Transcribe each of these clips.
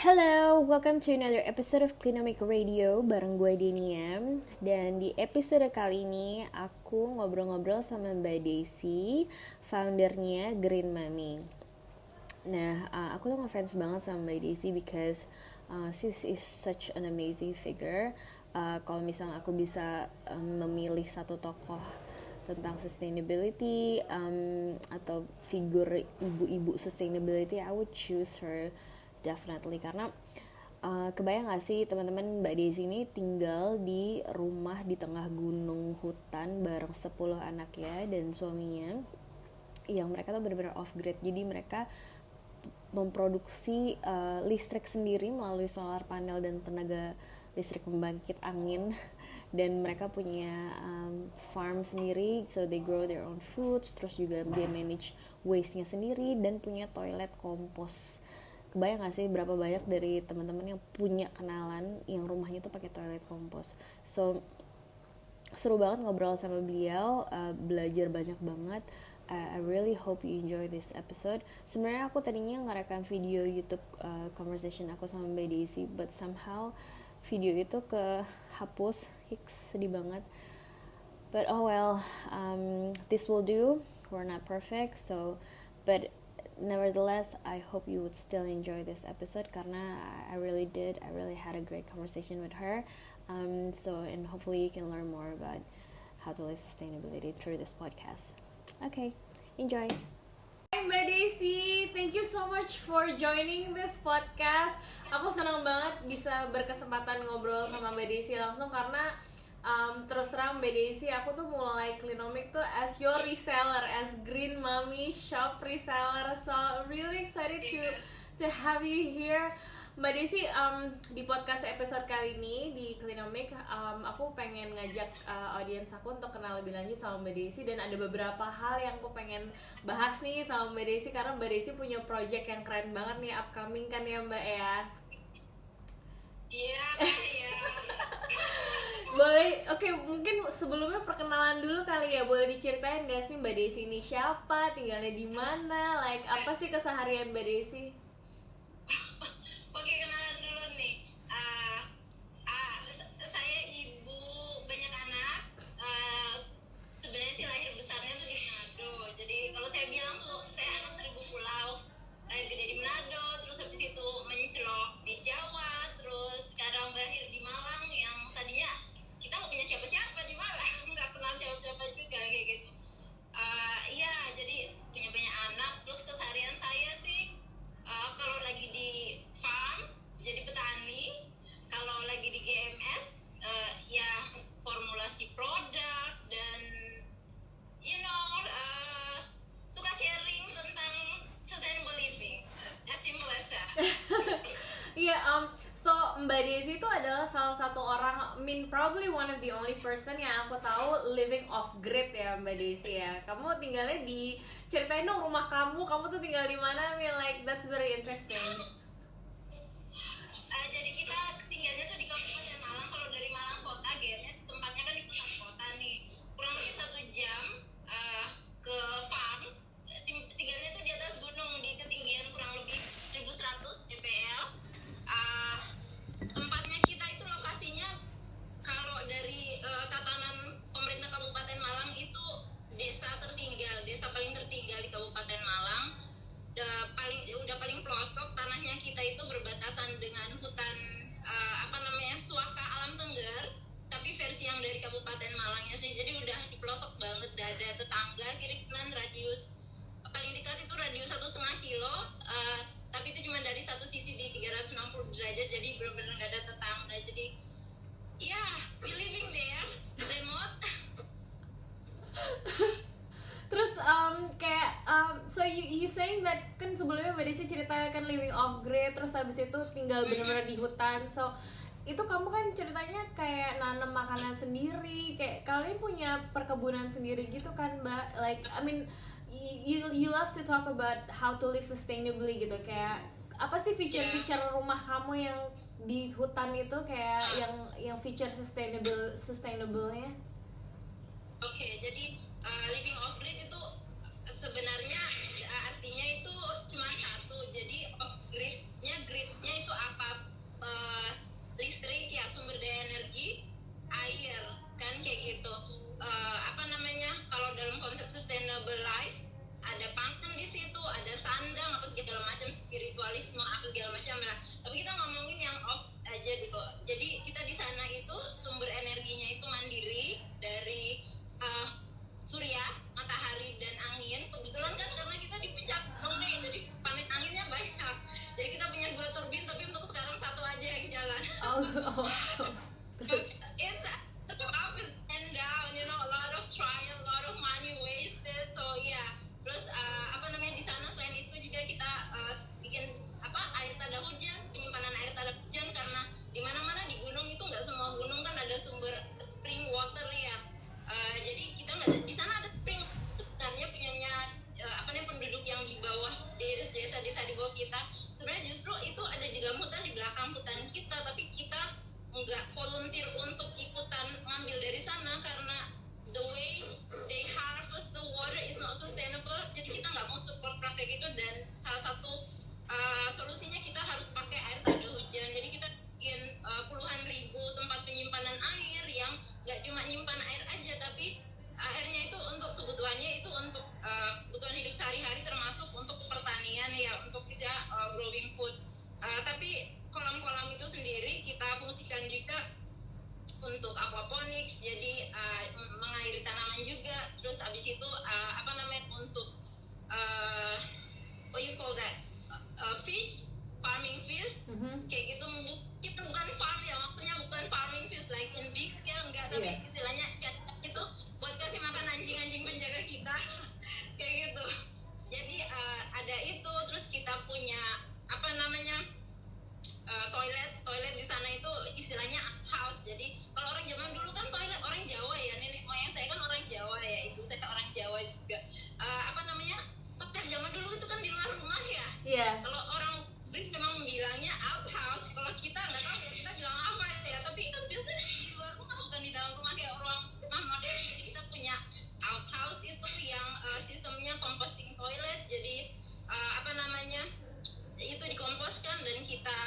Hello, welcome to another episode of Clinomic Radio bareng gue Denia. Dan di episode kali ini aku ngobrol-ngobrol sama Mbak Desi, foundernya Green Mami. Nah, aku tuh ngefans banget sama Mbak Desi because she is such an amazing figure. Kalau misalnya aku bisa memilih satu tokoh tentang sustainability atau figur ibu-ibu sustainability, I would choose her definitely, karena kebayang gak sih teman-teman, Mbak Desi ini tinggal di rumah di tengah gunung hutan bareng 10 anaknya dan suaminya yang mereka tuh benar-benar off grid. Jadi mereka memproduksi listrik sendiri melalui solar panel dan tenaga listrik pembangkit angin dan mereka punya farm sendiri, so they grow their own foods. Terus juga dia manage waste-nya sendiri dan punya toilet kompos. Kebayang gak sih berapa banyak dari teman-teman yang punya kenalan yang rumahnya tuh pakai toilet kompos. So seru banget ngobrol sama beliau, belajar banyak banget. I really hope you enjoy this episode. Sebenarnya aku tadinya ngerekam video YouTube conversation aku sama Mbak Desi, but somehow video itu kehapus. Sedih banget. But oh well, this will do. We're not perfect, but nevertheless, I hope you would still enjoy this episode karena I really did. I really had a great conversation with her. And hopefully you can learn more about how to live sustainability through this podcast. Okay, enjoy. Hi Mbak Desi, thank you so much for joining this podcast. Aku senang banget bisa berkesempatan ngobrol sama Mbak Desi langsung karena terus terang Mbak Desi, aku tuh mulai Clinomic tuh as your reseller, as Green Mami shop reseller. So really excited to have you here, Mbak Desi. Di podcast episode kali ini di Clinomic, aku pengen ngajak audiens aku untuk kenal lebih lanjut sama Mbak Desi, dan ada beberapa hal yang aku pengen bahas nih sama Mbak Desi karena Mbak Desi punya project yang keren banget nih upcoming kan ya Mbak ya. Iya. Boleh, oke, mungkin sebelumnya perkenalan dulu kali ya. Boleh diceritain gak sih Mbak Desi ini siapa, tinggalnya di mana, like apa sih keseharian Mbak Desi? Oke, kenalan dulu nih. Saya ibu banyak anak. Sebenarnya sih lahir besarnya tuh di Manado. Jadi kalau saya bilang tuh saya anak 1000 pulau. Lahir gede di Manado, terus habis itu mencelok di Jawa, terus sekarang berakhir di Malang yang tadinya kita nggak punya siapa-siapa di Malang, nggak kenal siapa-siapa juga kayak gitu. Iya, jadi punya banyak anak. Terus keseharian saya sih kalau lagi di farm jadi petani, kalau lagi di GMS ya formulasi produk dan suka sharing tentang sustainable living, as simple as that. Iya, so Mbak Desi itu adalah salah satu orang, probably one of the only person yang aku tahu living off grid ya Mbak Desi ya. Kamu tinggalnya ceritain dong rumah kamu tuh tinggal di mana? Like that's very interesting. Jadi kita tinggalnya tuh di Kabupaten Malang. Kalau dari Malang kota, GMS tempatnya kan di pusat kota nih, kurang lebih 1 jam ke farm. Tinggalnya tuh di atas gunung di ketinggian kurang lebih 1100 mdpl. Tempatnya kita itu lokasinya kalau dari tatanan pemerintah Kabupaten Malang itu desa paling tertinggal di Kabupaten Malang. Udah paling pelosok, tanahnya kita itu berbatasan dengan hutan Suaka Alam Tengger, tapi versi yang dari Kabupaten Malangnya sih. Jadi udah di pelosok banget, udah ada tetangga kiri kanan, radius paling dekat itu radius 1,5 kilo, tapi itu cuma dari satu sisi di 360 derajat, jadi benar-benar nggak ada tetangga. Jadi ya, we living there, remote. Terus so you saying that kan sebelumnya Mbak Desi ceritakan living off grid, terus habis itu tinggal benar-benar di hutan. So itu kamu kan ceritanya kayak nanam makanan sendiri, kayak kalian punya perkebunan sendiri gitu kan Mbak? Like I mean you love to talk about how to live sustainably gitu. Kayak apa sih feature rumah kamu yang di hutan itu, kayak yang feature sustainable-nya? Oke, jadi living off grid itu sebenarnya artinya itu cuma satu. Jadi off gridnya itu apa? metabolisme apa segala macam lah. Tapi kita ngomongin yang off aja dulu. Jadi kita di sana itu sumber energinya itu mandiri dari surya, matahari dan angin. Kebetulan kan karena kita di puncak gunung nih, jadi panen anginnya banyak. Jadi kita punya 2 turbin, tapi untuk sekarang 1 aja yang jalan. It's up and down, you know, a lot of trial, a lot of money wasted. So yeah. Terus di sana selain itu juga kita bikin air tanda hujan, penyimpanan air tanda hujan, karena di mana-mana di gunung itu nggak semua gunung kan ada sumber spring water ya. Jadi kita nggak di sana ada spring sebenarnya punyanya penduduk yang di bawah desa-desa di bawah kita. Sebenarnya justru itu ada di dalam hutan, di belakang hutan kita, tapi kita nggak volunteer untuk ikutan ngambil dari sana karena the way they harvest the water is not sustainable. Jadi kita nggak mau support praktek itu, dan salah satu solusinya kita harus pakai air tanda hujan. Jadi kita bikin puluhan ribu tempat penyimpanan air yang nggak cuma nyimpan air aja, tapi airnya itu untuk kebutuhannya itu untuk kebutuhan hidup sehari-hari, termasuk untuk pertanian ya, untuk bisa growing food. Tapi kolam-kolam itu sendiri kita fungsikan juga untuk aquaponics, jadi mengairi tanaman juga. Terus habis itu untuk what you call that, fish, farming fish, kayak gitu. Mungkin bukan farm ya, maksudnya bukan farming fish like in big scale, enggak, tapi istilahnya itu buat kasih makan anjing-anjing penjaga kita kayak gitu. Jadi ada itu. Terus kita punya toilet di sana itu istilahnya house. Jadi kalau orang zaman dulu kan toilet orang Jawa ya, nenek moyang saya kan orang Jawa ya, ibu saya orang Jawa juga. Toilet zaman dulu itu kan di luar rumah ya. Kalau orang Brit memang bilangnya outhouse, kalau kita nggak tahu kita bilang apa ya, tapi kan biasanya di luar rumah bukan di dalam rumah kayak orang rumah modern. Jadi kita punya outhouse itu yang sistemnya composting toilet. Jadi itu dikomposkan dan kita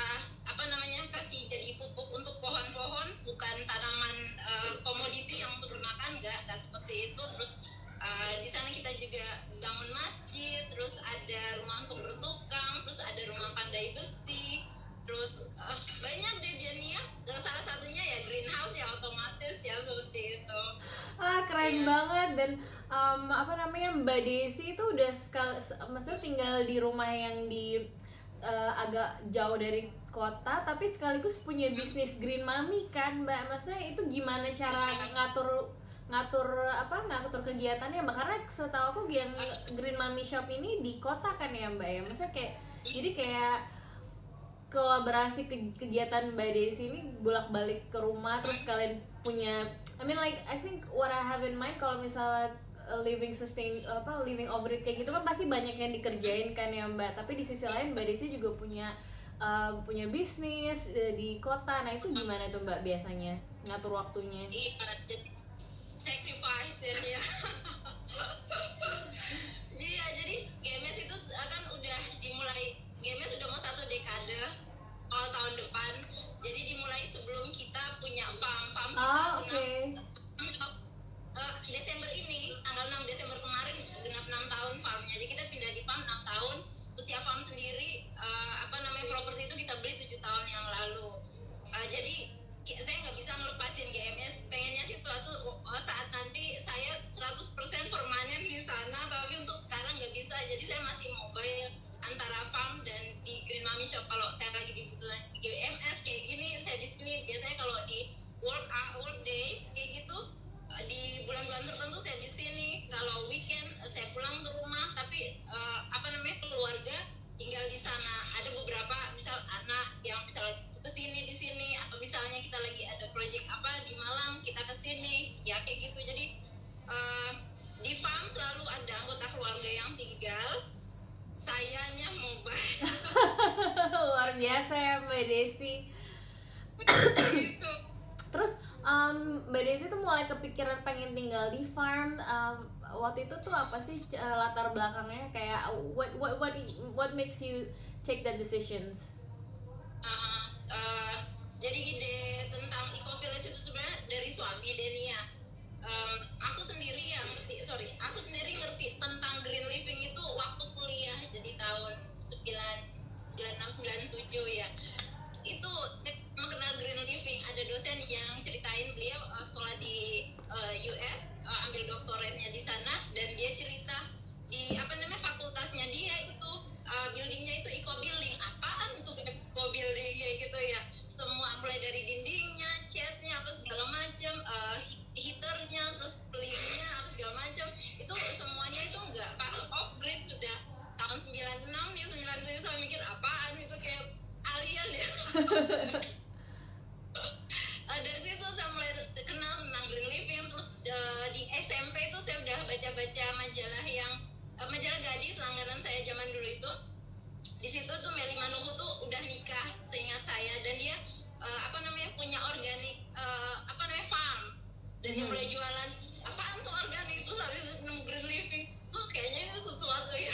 kasih jadi pupuk untuk pohon-pohon, bukan tanaman komoditi yang untuk dimakan, enggak seperti itu. Terus di sana kita juga bangun masjid, terus ada rumah untuk bertukang, terus ada rumah pandai besi, terus banyak deh jadinya. Salah satunya ya greenhouse ya, otomatis ya, seperti itu. Keren banget. Dan Mbak Desi itu udah maksudnya tinggal di rumah yang di agak jauh dari kota, tapi sekaligus punya bisnis Green Mami kan Mbak. Maksudnya itu gimana cara ngatur kegiatannya Mbak? Karena setahu aku yang Green Mami Shop ini di kota kan ya Mbak ya. Maksudnya kayak kolaborasi kegiatan Mbak Desi ini bolak-balik ke rumah, terus kalian punya I think what I have in mind kalau misalnya living over it kayak gitu kan pasti banyak yang dikerjain kan ya Mbak. Tapi di sisi lain Mbak Desi juga punya bisnis di kota. Nah itu gimana tuh Mbak biasanya ngatur waktunya? Jadi sacrifice ya. Jadi GMS itu kan udah dimulai, GMS sudah mau 1 dekade awal tahun depan. Jadi dimulai sebelum kita punya farm kita Desember ini, tanggal 6 Desember kemarin genap 6 tahun farmnya. Jadi kita pindah di farm 6 tahun. Usia farm sendiri properti itu kita beli 7 tahun yang lalu. Jadi saya nggak bisa ngelepasin GMS. Pengennya sih suatu saat nanti saya 100% permanen di sana, tapi untuk sekarang nggak bisa. Jadi saya masih mobile antara farm dan di Green Mami Shop. Kalau saya lagi dibutuhin di GMS kayak gini, saya di sini. Biasanya kalau di work days kayak gitu, di bulan-bulan tertentu saya di sini. Kalau weekend saya pulang ke rumah, tapi keluarga tinggal di sana. Ada beberapa misal anak yang misalnya kesini di sini, atau misalnya kita lagi ada proyek di Malang, kita kesini ya kayak gitu. Jadi di farm selalu ada anggota keluarga yang tinggal, sayanya mobile. Luar biasa ya Mbak Desi. Gitu. Terus Mbak Desi tuh mulai kepikiran pengen tinggal di farm. Waktu itu tuh apa sih latar belakangnya, kayak what makes you take that decisions? Jadi ide tentang eco village itu sebenarnya dari suami Denia. Aku sendiri ngerti tentang green living itu waktu kuliah, jadi tahun 96 97 ya. Itu mengenal green living, ada dosen yang ceritain beliau sekolah di US, ambil doktoratnya di sana, dan dia cerita di fakultasnya dia itu buildingnya itu eco building. Apaan tuh eco building kayak gitu ya, semua mulai dari dindingnya, catnya apa segala macam, heaternya, terus peliknya apa segala macam, itu semuanya itu enggak off grid. Sudah tahun 96 nih, 97 saya mikir apaan itu, kayak alien ya. Dari situ saya mulai kenal tentang green living. Terus di SMP itu saya udah baca-baca majalah yang majalah Gadis, langganan saya zaman dulu itu. Di situ tuh Meli Manuhu tuh udah nikah seingat saya, dan dia punya organik farm, dan dia mulai jualan. Apaan tuh organik? Terus habis itu nemu green living, kayaknya ini sesuatu ya.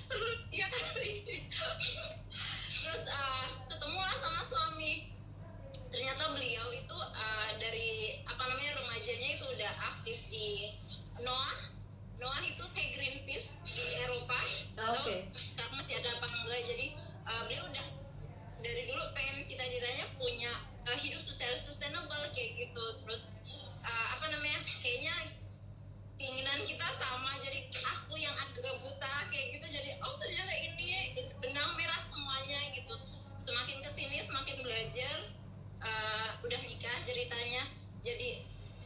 Terus dia terus ketemulah sama suami. Ternyata beliau itu dari remajanya itu udah aktif di NOAA itu kayak Greenpeace di Eropa. Atau sekarang masih ada apa enggak. Jadi beliau udah dari dulu pengen cita-citanya punya hidup secara sustainable kayak gitu. Terus kayaknya keinginan kita sama, jadi aku yang agak buta kayak gitu, jadi ternyata ini benang merah semuanya gitu. Semakin kesini semakin belajar, udah nikah ceritanya, jadi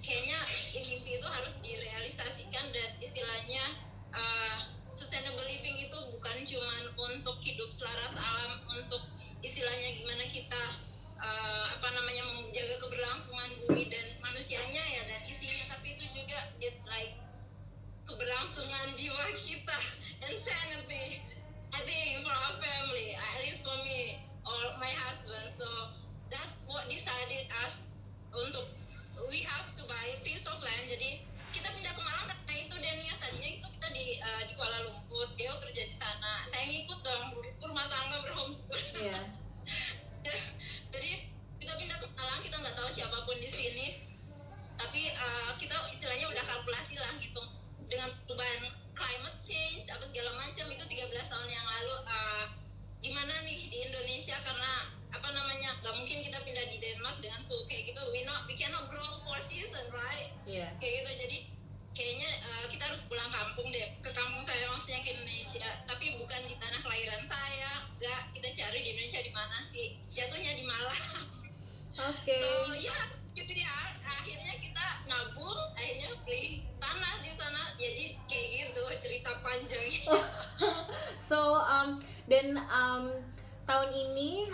kayaknya mimpi itu harus direalisasikan. Dan istilahnya sustainable living itu bukan cuma untuk hidup selaras alam, untuk istilahnya gimana kita menjaga keberlangsungan bumi dan manusianya ya, dan isinya, tapi itu juga it's like keberlangsungan jiwa kita and sanity, I think, for our family, at least for me or my husband. So that's what decided us untuk we have to buy a piece of land. Jadi kita pindah ke Malang karena itu, dan ya tadinya itu kita di Kuala Lumpur, dia kerja di sana, saya ngikut dong, rumah tangga berhomeschool. Jadi kita pindah ke Malang, kita nggak tahu siapapun di sini, tapi kita istilahnya udah kalkulasi lah gitu dengan perubahan climate change apa segala macam itu 13 tahun yang lalu. Gimana nih di Indonesia, karena nggak mungkin kita pindah di Denmark dengan suhu kayak gitu, we cannot grow 4 season, right? Kayak gitu. Jadi kayaknya kita harus pulang kampung deh, ke kampung saya, maksudnya ke Indonesia, tapi bukan di tanah kelahiran saya. Enggak, kita cari di Indonesia di mana sih, jatuhnya di Malang. So gitu ya, akhirnya kita nabung, akhirnya beli tanah di sana. Jadi kayak gitu cerita panjangnya. Tahun ini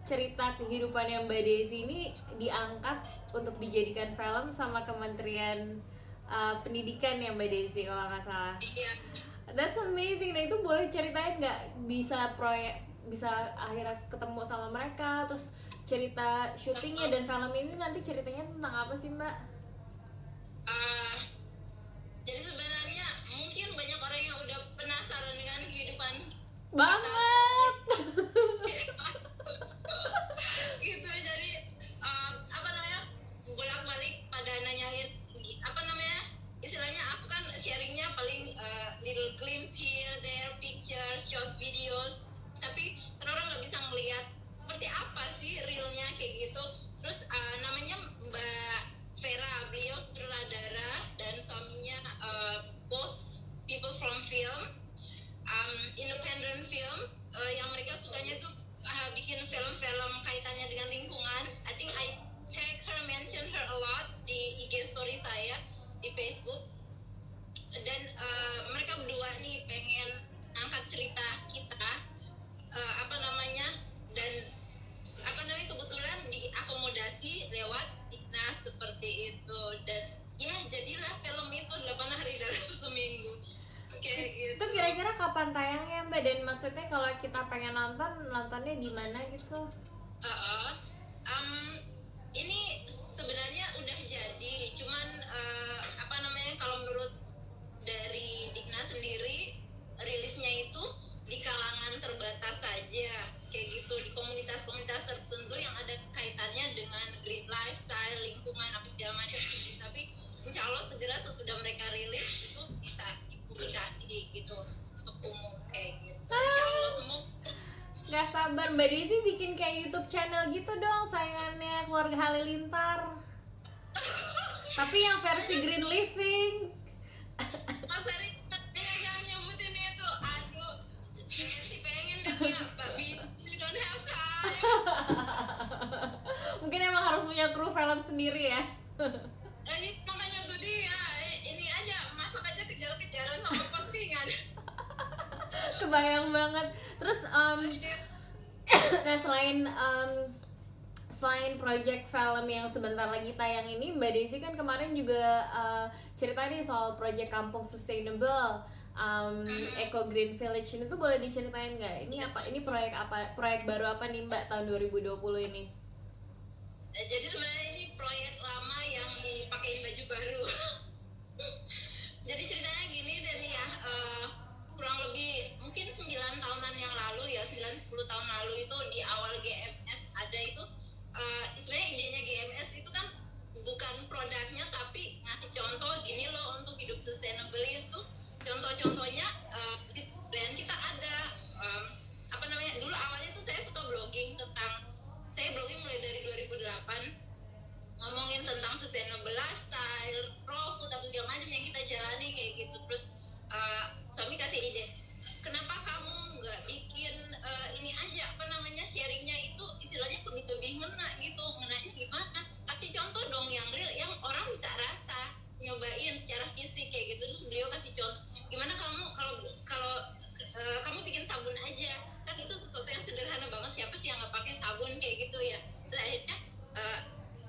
cerita kehidupan yang Mbak Desi ini diangkat untuk dijadikan film sama Kementerian Pendidikan ya Mbak Desi kalau nggak salah. Iya. That's amazing. Nah itu boleh ceritain nggak, bisa akhirnya ketemu sama mereka, terus cerita syutingnya dan film ini nanti ceritanya tentang apa sih Mbak? Jadi sebenarnya mungkin banyak orang yang udah penasaran dengan kehidupan banget. Gitu, jadi bolak-balik pada nanyain istilahnya aku kan sharingnya paling little glimpse here there, pictures, short videos, tapi kan orang nggak bisa ngelihat seperti apa sih realnya kayak gitu. Terus namanya Mbak Vera, beliau sutradara dan suaminya both people from film, independent film, yang mereka sukanya tuh bikin film-film kaitannya dengan lingkungan. I think I mention her a lot di IG story saya di Facebook. Dan mereka berdua nih pengen angkat cerita kita, dan kebetulan diakomodasi lewat Dignas seperti itu, dan ya jadilah film itu 8 hari dalam seminggu kayak gitu. Itu kira-kira kapan tayangnya Mbak? Dan maksudnya kalau kita pengen nontonnya di mana gitu? Ini sebenarnya udah jadi, cuman kalau menurut dari Dignas sendiri, rilisnya itu di kalangan terbatas saja kayak gitu, di komunitas-komunitas tertentu yang ada kaitannya dengan green lifestyle, lingkungan apa segala macam gitu. Tapi insya Allah segera sesudah mereka rilis itu bisa dipublikasi gitu untuk umum kayak gitu. Insya Allah semua. Gak sabar Mbak Desi bikin kayak YouTube channel gitu dong sayangannya keluarga Halilintar. Tapi yang versi Green Living. Mas Ari, jangan nyebutin itu. Aduh, si pengen deh punya babi. You don't have time. Mungkin emang harus punya kru film sendiri ya. Ini makanya tuh dia, ini aja masak aja kejar-kejaran sama postingan. Kebayang banget. Terus nah selain project film yang sebentar lagi tayang ini, Mbak Desi kan kemarin juga cerita nih soal project Kampung Sustainable, Eco Green Village ini tuh boleh diceritain nggak? Ini apa? Ini proyek apa? Proyek baru apa nih Mbak tahun 2020 ini? Jadi sebenarnya ini proyek lama yang dipakein baju baru. Jadi ceritanya gini dan ya, kurang lebih mungkin 9 tahunan yang lalu ya, 9-10 tahun lalu itu di awal GMS ada itu, sebenarnya idenya GMS itu kan bukan produknya tapi ngasih contoh gini loh untuk hidup sustainable itu. Contoh-contohnya di brand kita ada apa namanya, dulu awalnya tuh saya suka blogging tentang, saya blogging mulai dari 2008 ngomongin tentang sustainable lifestyle, raw food atau segala macam yang kita jalani kayak gitu. Terus suami kasih ide, kenapa kamu nggak bikin ini aja apa namanya, sharingnya itu istilahnya lebih ngena gitu, ngenanya gimana, kasih contoh dong yang real, yang orang bisa rasa, nyobain secara fisik kayak gitu. Terus beliau kasih contoh, gimana kamu kalau kamu bikin sabun aja, kan itu sesuatu yang sederhana banget, siapa sih yang nggak pakai sabun kayak gitu ya. Terus akhirnya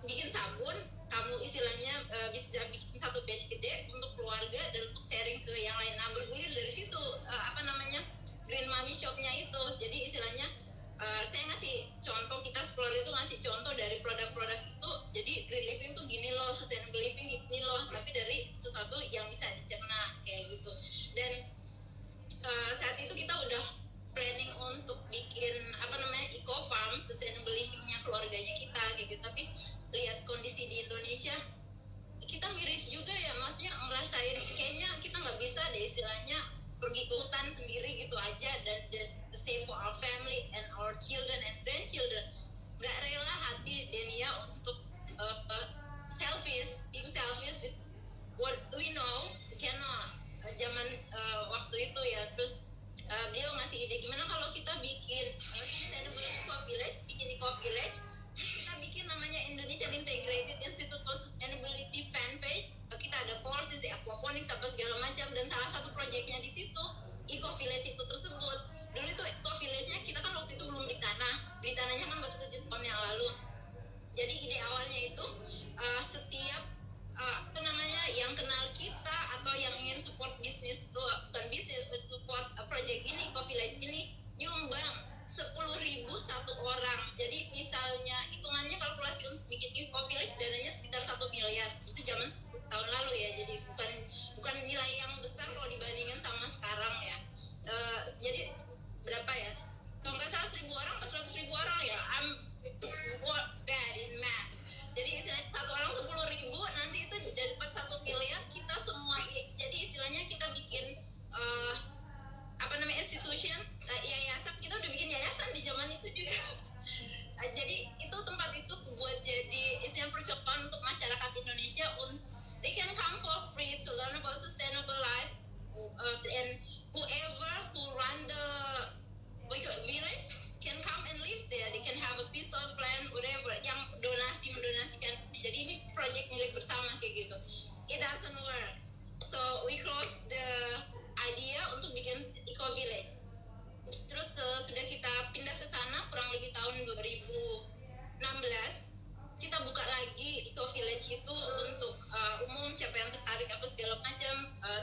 bikin sabun, kamu istilahnya bisa bikin satu batch gede untuk keluarga dan untuk sharing ke yang lain. Nah, bergulir dari situ apa namanya, Green Mami Shopnya itu. Jadi istilahnya saya ngasih contoh, kita sekeluarga itu ngasih contoh dari produk-produk itu. Jadi green living tuh gini loh, sustainable living gini loh, tapi dari sesuatu yang bisa dicerna kayak gitu. Dan saat itu kita udah planning untuk bikin apa namanya, eco farm, sustainable livingnya keluarganya kita kayak gitu. Tapi lihat kondisi di Indonesia, kita miris juga ya, maksudnya ngerasain kayaknya kita nggak bisa deh istilahnya pergi ke hutan sendiri gitu aja dan just save for our family and our children and grandchildren. Nggak rela hati Denia untuk being selfish with what we know, cannot zaman waktu itu ya. Terus beliau ngasih ide, gimana kalau kita bikin sustainable eco village, bikin eco village, kita bikin namanya Indonesian Integrated Institute for Sustainability fanpage. Kita ada courses, aquaponics, apa segala macam, dan salah satu proyeknya di situ eco village itu tersebut. Dulu itu eco village-nya kita kan waktu itu belum beli tanahnya kan baru 7 tahun yang lalu. Jadi ide awalnya itu setiap apa namanya, yang kenal kita atau yang ingin support bisnis, bukan bisnis, support project ini, eco village ini, nyumbang 10.000 satu orang. Jadi misalnya hitungannya kalkulasi untuk bikin eco village dananya sekitar 1 miliar. Itu zaman 10 tahun lalu ya. Jadi bukan nilai yang besar kalau dibandingkan sama sekarang ya. Jadi berapa ya? Kalau nggak salah 1.000 orang atau 100.000 orang ya. I'm bad in math. Jadi istilahnya satu orang 10.000, nanti itu dapat 1 miliar kita semua. Jadi istilahnya kita bikin apa namanya, institution, yayasan. Kita udah bikin yayasan di zaman itu juga. Jadi itu tempat itu buat jadi istilahnya percobaan untuk masyarakat Indonesia, they can come for free to learn about sustainable life, and whoever who run the village can come and live there. They can have a piece of land, whatever, yang mendonasikan. Jadi ini project milik bersama kayak gitu. It doesn't work, so we close the idea untuk bikin eco village. Terus sudah kita pindah ke sana kurang lebih tahun 2016. Kita buka lagi eco village itu untuk umum, siapa yang tertarik apa segala macam.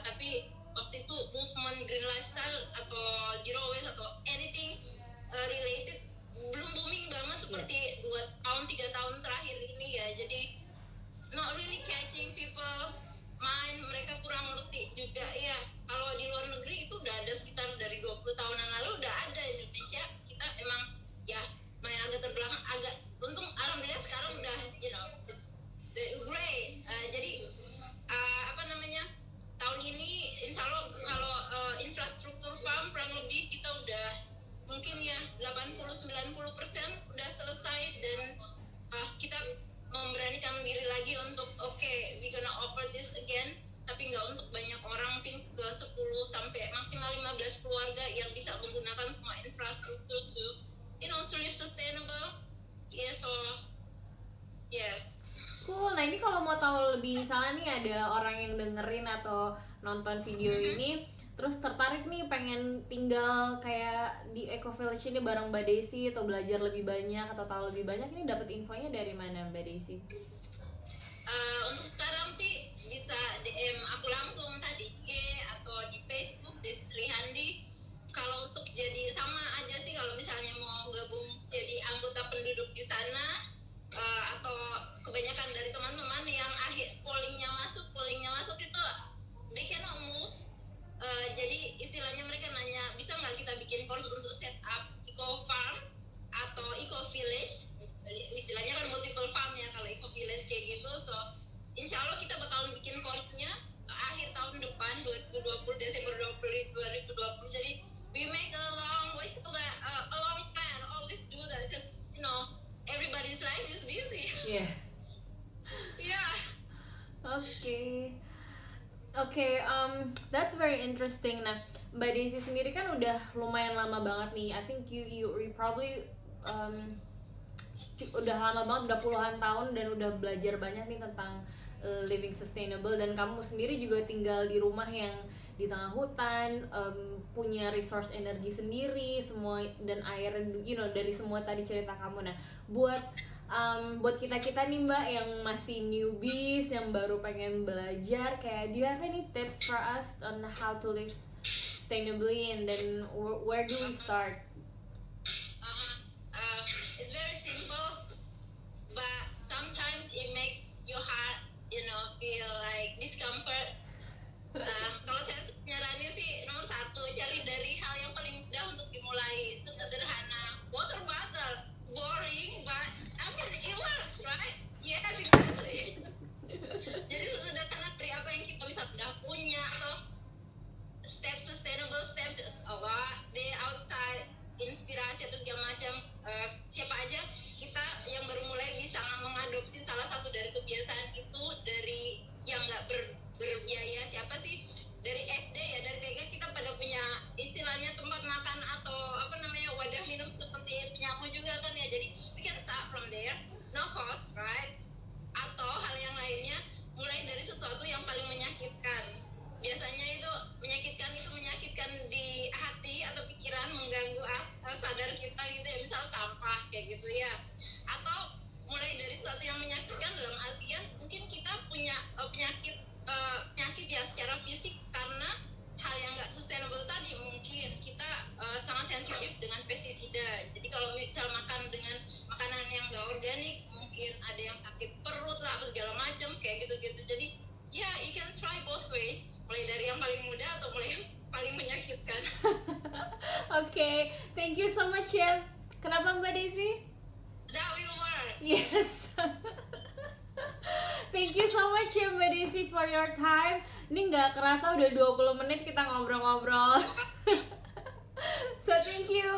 Tapi waktu itu movement green lifestyle atau zero waste atau anything related belum booming banget seperti 2 tahun 3 tahun terakhir ini ya. Jadi not really catching people mind, mereka kurang ngerti juga ya. Kalau di luar negeri itu udah ada sekitar dari 20 udah selesai dan kita memberanikan diri lagi untuk we gonna offer this again, tapi nggak untuk banyak orang, mungkin ke 10 sampai maksimal 15 keluarga yang bisa menggunakan semua infrastruktur to live sustainable. So yes. Cool. Nah ini kalau mau tahu lebih, misalnya nih ada orang yang dengerin atau nonton video ini terus tertarik nih pengen tinggal kayak di Eco Village ini bareng Mbak Desi atau belajar lebih banyak atau tahu lebih banyak, ini dapat infonya dari mana Mbak Desi? Untuk sekarang sih bisa DM aku langsung tadi IG atau di Facebook Desi Srihandi. Kalau untuk jadi sama aja sih, kalau misalnya mau gabung jadi anggota penduduk di sana, atau kebanyakan dari teman-teman yang pollingnya masuk itu they cannot move. Jadi istilahnya mereka nanya, bisa nggak kita bikin course untuk set up eco farm atau eco village, istilahnya kan multiple farm ya kalau eco village kayak gitu. So insya Allah kita bakalan bikin course-nya akhir tahun depan 2020, Desember 2020. Jadi we make a long plan, always do that because everybody's life is busy. Yeah. Yeah. Okay, that's very interesting. Nah, Mbak Desi sendiri kan udah lumayan lama banget nih. I think you probably udah lama banget, udah puluhan tahun dan udah belajar banyak nih tentang living sustainable, dan kamu sendiri juga tinggal di rumah yang di tengah hutan, punya resource energi sendiri, semua dan air, dari semua tadi cerita kamu. Nah, buat kita nih Mbak yang masih newbies, yang baru pengen belajar, kayak do you have any tips for us on how to live sustainably, and then where do we start? It's very simple, but sometimes it makes your heart, feel like discomfort. Kalau saya nyaranin sih, nomor 1, cari dari hal yang paling mudah untuk dimulai, sesederhana water bottle, boring, but I mean it works, right? Yes, exactly. Jadi sesederhana dari apa yang kita udah punya, atau sustainable steps, day outside, inspirasi atau segala macam. Siapa aja kita yang baru mulai bisa mengadopsi salah satu dari kebiasaan itu dari yang nggak berbiaya. Siapa sih dari SD ya, dari TK kita pada punya istilahnya tempat makan atau wadah minum seperti punya aku juga kan ya. Jadi we can start from there, no cost, right? Atau hal yang lainnya, mulai dari sesuatu yang paling menyakitkan. Biasanya itu menyakitkan di hati atau pikiran, mengganggu sadar kita gitu ya, misal sampah kayak gitu ya. Atau mulai dari sesuatu yang menyakitkan dalam artian mungkin kita punya penyakit ya secara fisik karena hal yang nggak sustainable tadi. Mungkin kita sangat sensitif dengan pestisida. Jadi kalau misal makan dengan makanan yang nggak organik, mungkin ada yang sakit perut lah, apa segala macam kayak gitu-gitu. Jadi ya, you can try both ways, mulai dari yang paling mudah atau mulai yang paling menyakitkan. Okay, thank you so much ya. Kenapa Mbak Desi? That will work. Yes. Thank you so much ya Mbak Desi for your time. Ini nggak kerasa udah 20 menit kita ngobrol-ngobrol. So thank you.